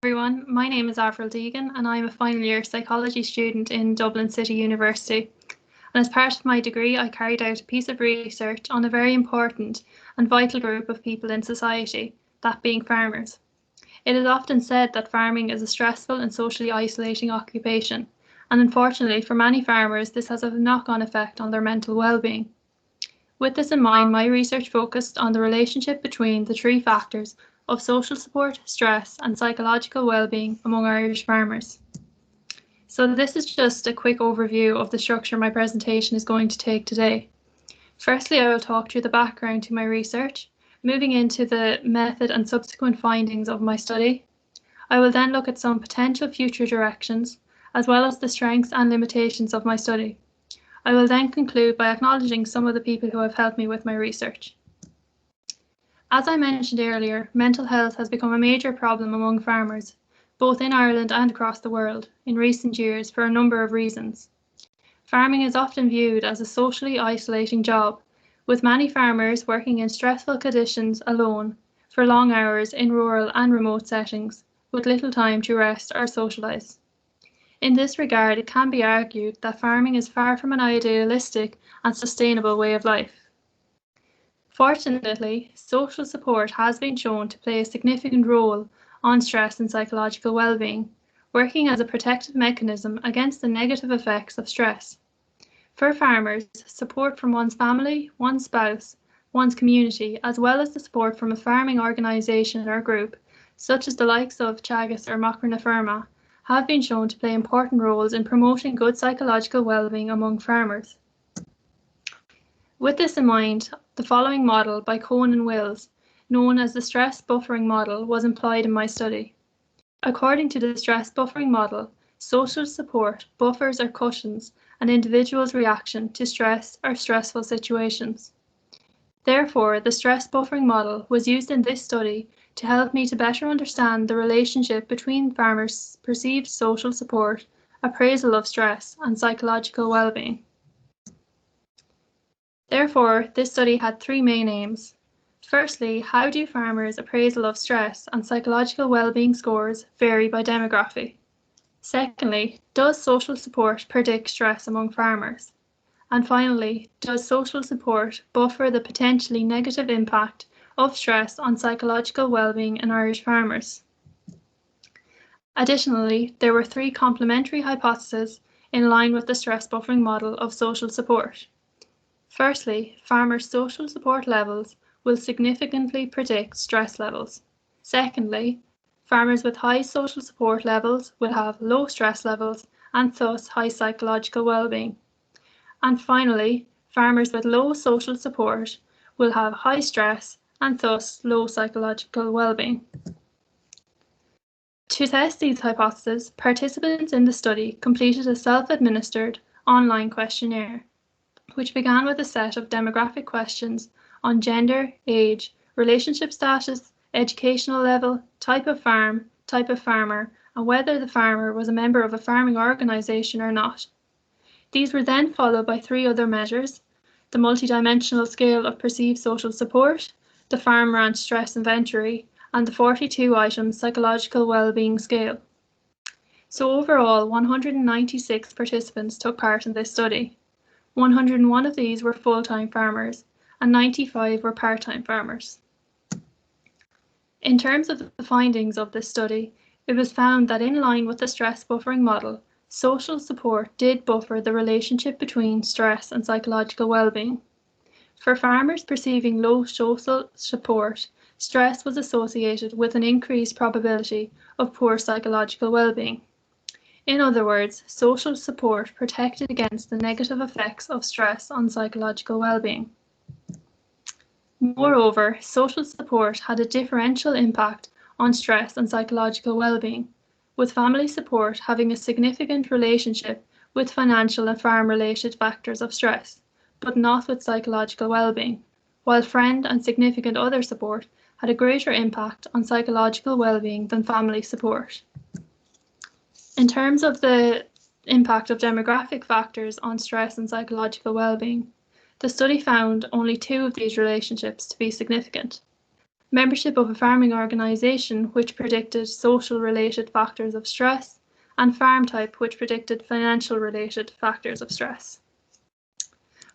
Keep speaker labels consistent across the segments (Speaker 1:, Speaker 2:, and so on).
Speaker 1: everyone, my name is Avril Deegan and I am a final year psychology student in Dublin City University. And as part of my degree, I carried out a piece of research on a very important and vital group of people in society, that being farmers. It is often said that farming is a stressful and socially isolating occupation, and unfortunately for many farmers, this has a knock-on effect on their mental well-being. With this in mind, my research focused on the relationship between the three factors of social support, stress, and psychological well-being among Irish farmers. So this is just a quick overview of the structure my presentation is going to take today. Firstly, I will talk through the background to my research, moving into the method and subsequent findings of my study. I will then look at some potential future directions, as well as the strengths and limitations of my study. I will then conclude by acknowledging some of the people who have helped me with my research. As I mentioned earlier, mental health has become a major problem among farmers, both in Ireland and across the world, in recent years for a number of reasons. Farming is often viewed as a socially isolating job, with many farmers working in stressful conditions alone for long hours in rural and remote settings, with little time to rest or socialise. In this regard, it can be argued that farming is far from an idealistic and sustainable way of life. Fortunately, social support has been shown to play a significant role on stress and psychological well-being, working as a protective mechanism against the negative effects of stress. For farmers, support from one's family, one's spouse, one's community, as well as the support from a farming organisation or group, such as the likes of Teagasc or Macra na Firma, have been shown to play important roles in promoting good psychological well-being among farmers. With this in mind, the following model by Cohen and Wills, known as the stress buffering model, was employed in my study. According to the stress buffering model, social support buffers or cushions an individual's reaction to stress or stressful situations. Therefore, the stress buffering model was used in this study to help me to better understand the relationship between farmers' perceived social support, appraisal of stress, and psychological well-being. Therefore, this study had three main aims. Firstly, how do farmers' appraisal of stress and psychological well-being scores vary by demography? Secondly, does social support predict stress among farmers? And finally, does social support buffer the potentially negative impact of stress on psychological well-being in Irish farmers? Additionally, there were three complementary hypotheses in line with the stress buffering model of social support. Firstly, farmers' social support levels will significantly predict stress levels. Secondly, farmers with high social support levels will have low stress levels and thus high psychological well-being. And finally, farmers with low social support will have high stress and thus low psychological well-being. To test these hypotheses, participants in the study completed a self-administered online questionnaire, which began with a set of demographic questions on gender, age, relationship status, educational level, type of farm, type of farmer, and whether the farmer was a member of a farming organisation or not. These were then followed by three other measures: the multidimensional scale of perceived social support, the farm ranch stress inventory, and the 42-item psychological well-being scale. So overall, 196 participants took part in this study. 101 of these were full-time farmers, and 95 were part-time farmers. In terms of the findings of this study, it was found that in line with the stress buffering model, social support did buffer the relationship between stress and psychological well-being. For farmers perceiving low social support, stress was associated with an increased probability of poor psychological well-being. In other words, social support protected against the negative effects of stress on psychological well-being. Moreover, social support had a differential impact on stress and psychological well-being, with family support having a significant relationship with financial and farm-related factors of stress, but not with psychological well-being, while friend and significant other support had a greater impact on psychological well-being than family support. In terms of the impact of demographic factors on stress and psychological well-being, the study found only two of these relationships to be significant. membership of a farming organisation, which predicted social related factors of stress, and farm type, which predicted financial related factors of stress.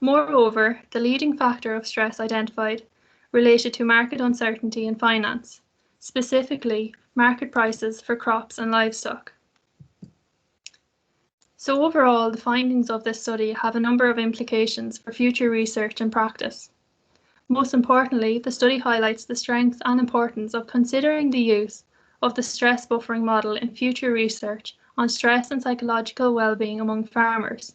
Speaker 1: Moreover, the leading factor of stress identified related to market uncertainty in finance, specifically market prices for crops and livestock. So overall, the findings of this study have a number of implications for future research and practice. Most importantly, the study highlights the strengths and importance of considering the use of the stress buffering model in future research on stress and psychological well-being among farmers.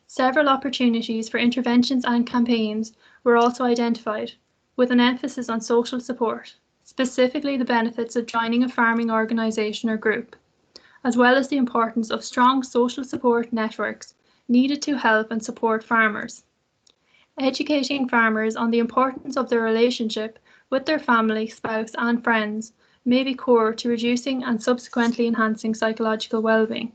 Speaker 1: Several opportunities for interventions and campaigns were also identified, with an emphasis on social support, specifically the benefits of joining a farming organisation or group, as well as the importance of strong social support networks needed to help and support farmers. Educating farmers on the importance of their relationship with their family, spouse, and friends may be core to reducing and subsequently enhancing psychological well-being.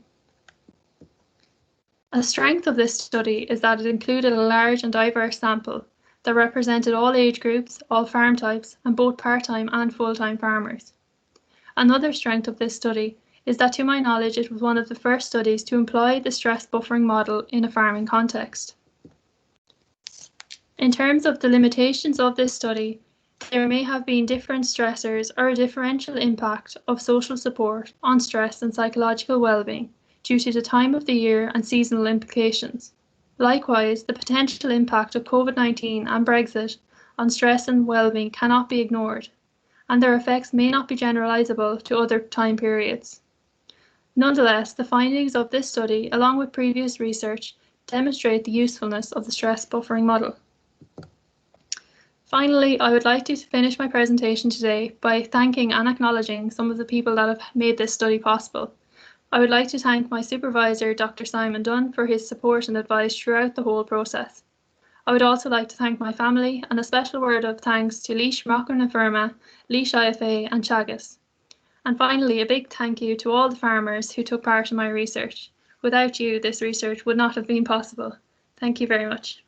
Speaker 1: A strength of this study is that it included a large and diverse sample that represented all age groups, all farm types, and both part-time and full-time farmers. Another strength of this study is that, to my knowledge, it was one of the first studies to employ the stress buffering model in a farming context. In terms of the limitations of this study, there may have been different stressors or a differential impact of social support on stress and psychological well-being due to the time of the year and seasonal implications. Likewise, the potential impact of COVID-19 and Brexit on stress and well-being cannot be ignored, and their effects may not be generalisable to other time periods. Nonetheless, the findings of this study, along with previous research, demonstrate the usefulness of the stress buffering model. Finally, I would like to finish my presentation today by thanking and acknowledging some of the people that have made this study possible. I would like to thank my supervisor, Dr. Simon Dunn, for his support and advice throughout the whole process. I would also like to thank my family, and a special word of thanks to Laois Machar na Firma, Laois IFA and Teagasc. And finally, a big thank you to all the farmers who took part in my research. Without you, this research would not have been possible. Thank you very much.